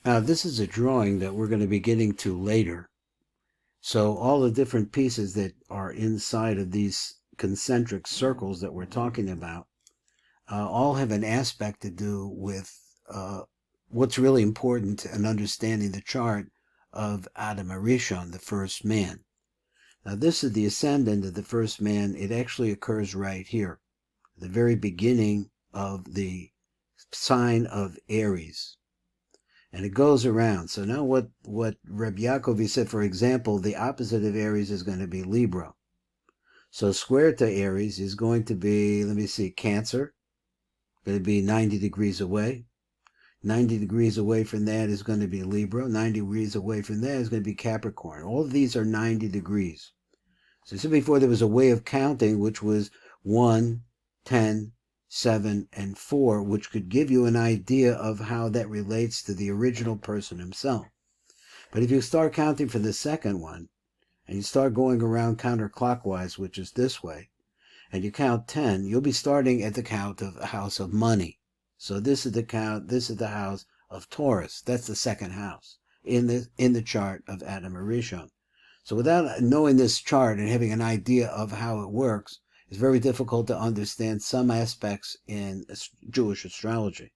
Now, this is a drawing that we're going to be getting to later. So all the different pieces that are inside of these concentric circles that we're talking about all have an aspect to do with what's really important in understanding the chart of Adam Arishon, the first man. Now, this is the ascendant of the first man. It actually occurs right here, the very beginning of the sign of Aries. And it goes around. So now what Reb Yaakov said, for example, the opposite of Aries is going to be Libra. So square to Aries is going to be, let me see, Cancer. Going to be 90 degrees away. 90 degrees away from that is going to be Libra. 90 degrees away from that is going to be Capricorn. All of these are 90 degrees. So I said before there was a way of counting which was 1, 10, 7, and 4, which could give you an idea of how that relates to the original person himself. But if you start counting for the second one, and you start going around counterclockwise, which is this way, and you count 10, you'll be starting at the count of a house of money. So this is the house of Taurus. That's the second house in the chart of Adam Arishon. So without knowing this chart and having an idea of how it works, it's very difficult to understand some aspects in Jewish astrology.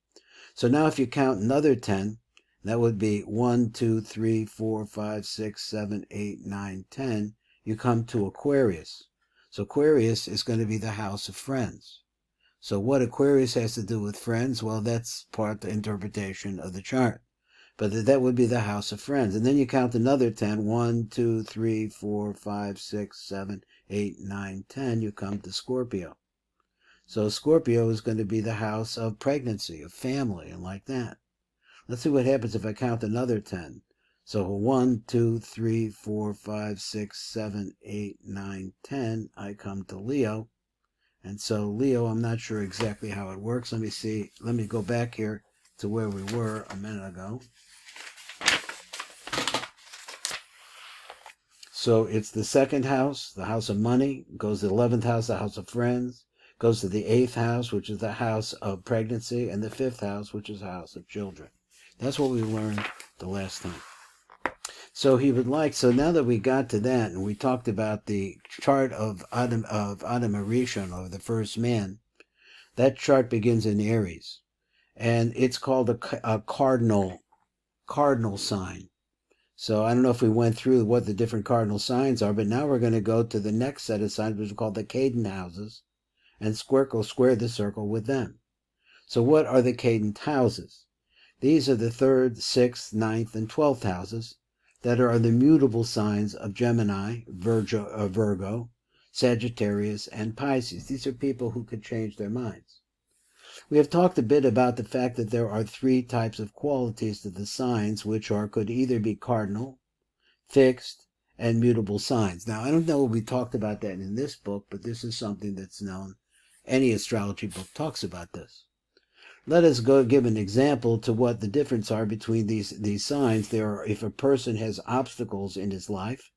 So now if you count another 10, that would be 1, 2, 3, 4, 5, 6, 7, 8, 9, 10. You come to Aquarius. So Aquarius is going to be the house of friends. So what Aquarius has to do with friends, well, that's part of the interpretation of the chart. But that would be the house of friends. And then you count another 10. 1, 2, 3, 4, 5, 6, 7, 8, 9, 10. You come to Scorpio. So Scorpio is going to be the house of pregnancy, of family, and like that. Let's see what happens if I count another 10. So 1, 2, 3, 4, 5, 6, 7, 8, 9, 10. I come to Leo. And so Leo, I'm not sure exactly how it works. Let me see. Let me go back here to where we were a minute ago. So it's the second house, the house of money, goes to the 11th house, the house of friends, goes to the 8th house, which is the house of pregnancy, and the 5th house, which is the house of children. That's what we learned the last time. So he would like, so now that we got to that, and we talked about the chart of Adam Arishon, or the first man, that chart begins in Aries. And it's called a cardinal sign. So I don't know if we went through what the different cardinal signs are, but now we're going to go to the next set of signs, which are called the cadent houses, and square the circle with them. So what are the cadent houses? These are the 3rd, 6th, 9th, and 12th houses that are the mutable signs of Gemini, Virgo, Sagittarius, and Pisces. These are people who could change their minds. We have talked a bit about the fact that there are 3 types of qualities to the signs, which could either be cardinal, fixed, and mutable signs. Now, I don't know if we talked about that in this book, but this is something that's known. Any astrology book talks about this. Let us go give an example to what the difference are between these signs. If a person has obstacles in his life,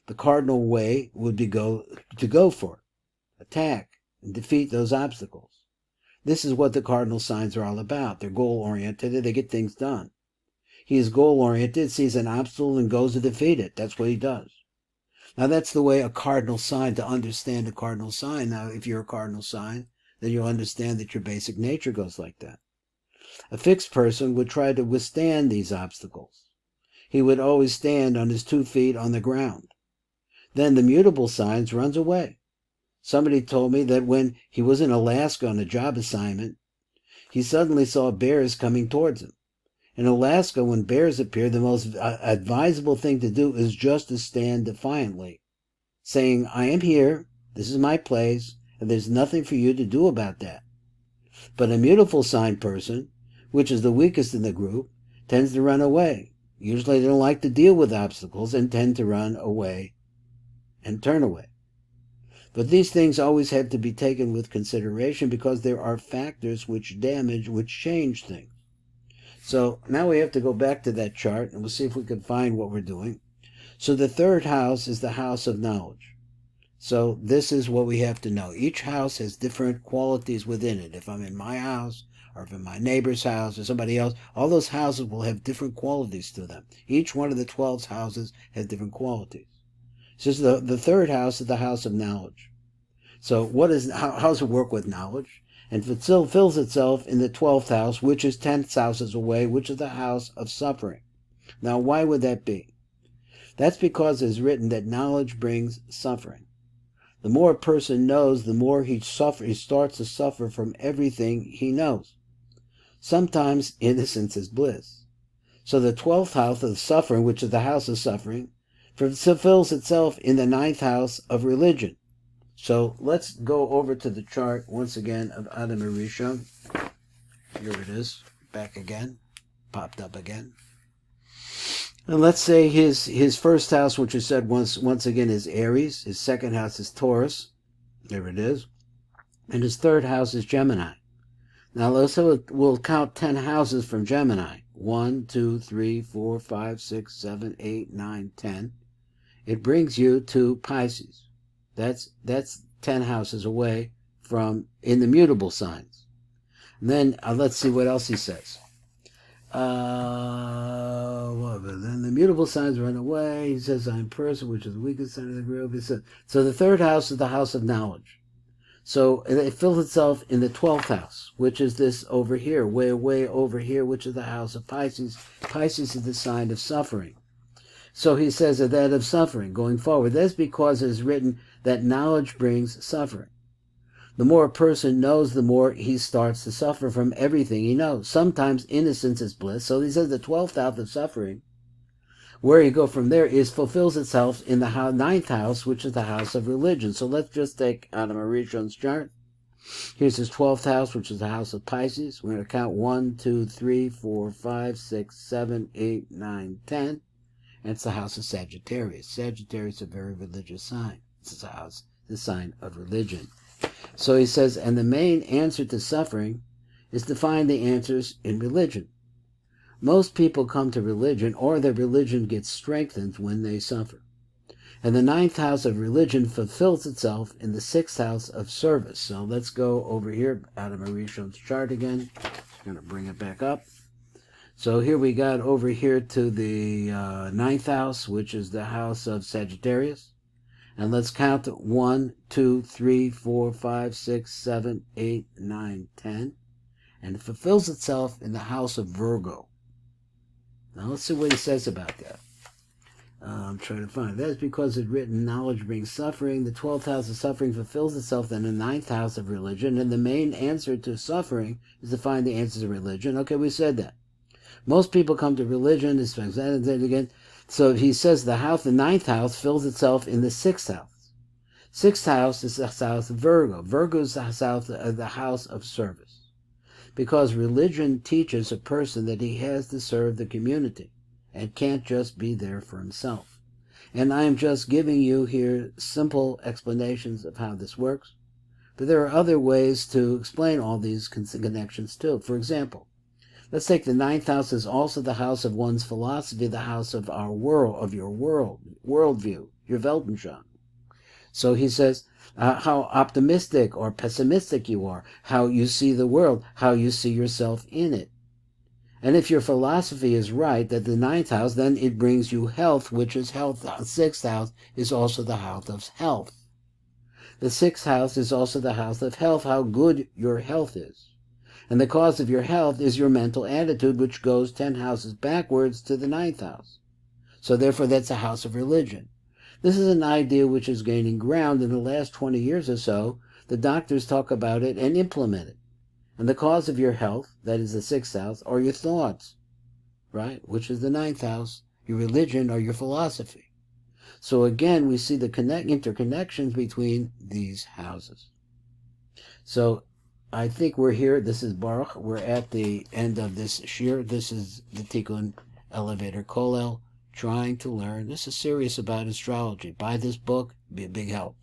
the cardinal way would be to go for it, attack, and defeat those obstacles. This is what the cardinal signs are all about. They're goal-oriented and they get things done. He is goal-oriented, sees an obstacle, and goes to defeat it. That's what he does. Now, that's the way a cardinal sign, to understand a cardinal sign. Now, if you're a cardinal sign, then you'll understand that your basic nature goes like that. A fixed person would try to withstand these obstacles. He would always stand on his 2 feet on the ground. Then the mutable signs runs away. Somebody told me that when he was in Alaska on a job assignment, he suddenly saw bears coming towards him. In Alaska, when bears appear, the most advisable thing to do is just to stand defiantly, saying, I am here, this is my place, and there's nothing for you to do about that. But a mutable sign person, which is the weakest in the group, tends to run away. Usually they don't like to deal with obstacles and tend to run away and turn away. But these things always have to be taken with consideration because there are factors which change things. So now we have to go back to that chart and we'll see if we can find what we're doing. So the 3rd house is the house of knowledge. So this is what we have to know. Each house has different qualities within it. If I'm in my house, or if in my neighbor's house or somebody else, all those houses will have different qualities to them. Each one of the 12 houses has different qualities. It says the third house is the house of knowledge. So how does it work with knowledge? And it still fills itself in the 12th house, which is 10 houses away, which is the house of suffering. Now, why would that be? That's because it's written that knowledge brings suffering. The more a person knows, the more he starts to suffer from everything he knows. Sometimes innocence is bliss. So the 12th house of suffering, which is the house of suffering, fulfills itself in the 9th house of religion. So let's go over to the chart once again of Adam Arishon. Here it is, back again, popped up again. And let's say his first house, which is said once again, is Aries. His second house is Taurus. There it is. And his third house is Gemini. Now we'll count 10 houses from Gemini. 1, 2, 3, 4, 5, 6, 7, 8, 9, 10. It brings you to Pisces. That's 10 houses away from in the mutable signs. And then let's see what else he says. Then the mutable signs run away. He says, I'm person, which is the weakest sign of the group. He said, so the third house is the house of knowledge. So it fills itself in the 12th house, which is this over here, way over here, which is the house of Pisces. Pisces is the sign of suffering. So he says that of suffering going forward. That's because it is written that knowledge brings suffering. The more a person knows, the more he starts to suffer from everything he knows. Sometimes innocence is bliss. So he says the 12th house of suffering, where you go from there, fulfills itself in the 9th house, which is the house of religion. So let's just take Adam Arishon's chart. Here's his 12th house, which is the house of Pisces. We're going to count 1, 2, 3, 4, 5, 6, 7, 8, 9, 10. And it's the house of Sagittarius. Sagittarius is a very religious sign. It's a house, the sign of religion. So he says, and the main answer to suffering is to find the answers in religion. Most people come to religion, or their religion gets strengthened when they suffer. And the 9th house of religion fulfills itself in the 6th house of service. So let's go over here, Adam Arishon's chart again. I'm going to bring it back up. So here we got over here to the 9th house, which is the house of Sagittarius. And let's count 1, 2, 3, 4, 5, 6, 7, 8, 9, 10. And it fulfills itself in the house of Virgo. Now let's see what he says about that. I'm trying to find it. That's because it's written, knowledge brings suffering. The 12th house of suffering fulfills itself in the 9th house of religion. And the main answer to suffering is to find the answers of religion. Okay, we said that. Most people come to religion, again. So he says the 9th house fills itself in the 6th house. 6th house is the house of Virgo. Virgo is the house of service. Because religion teaches a person that he has to serve the community and can't just be there for himself. And I am just giving you here simple explanations of how this works. But there are other ways to explain all these connections too. For example, let's take the 9th house as also the house of one's philosophy, the house of our world, of your worldview, your Weltanschauung. So he says how optimistic or pessimistic you are, how you see the world, how you see yourself in it. And if your philosophy is right, that the 9th house, then it brings you health, which is health. The 6th house is also the house of health. The 6th house is also the house of health, how good your health is. And the cause of your health is your mental attitude, which goes 10 houses backwards to the 9th house. So therefore, that's a house of religion. This is an idea which is gaining ground in the last 20 years or so. The doctors talk about it and implement it. And the cause of your health, that is the 6th house, are your thoughts, right? Which is the 9th house, your religion or your philosophy. So again, we see the interconnections between these houses. So I think we're here. This is Baruch. We're at the end of this shir. This is the Tikkun Elevator Kollel, trying to learn. This is serious about astrology. Buy this book. Be a big help.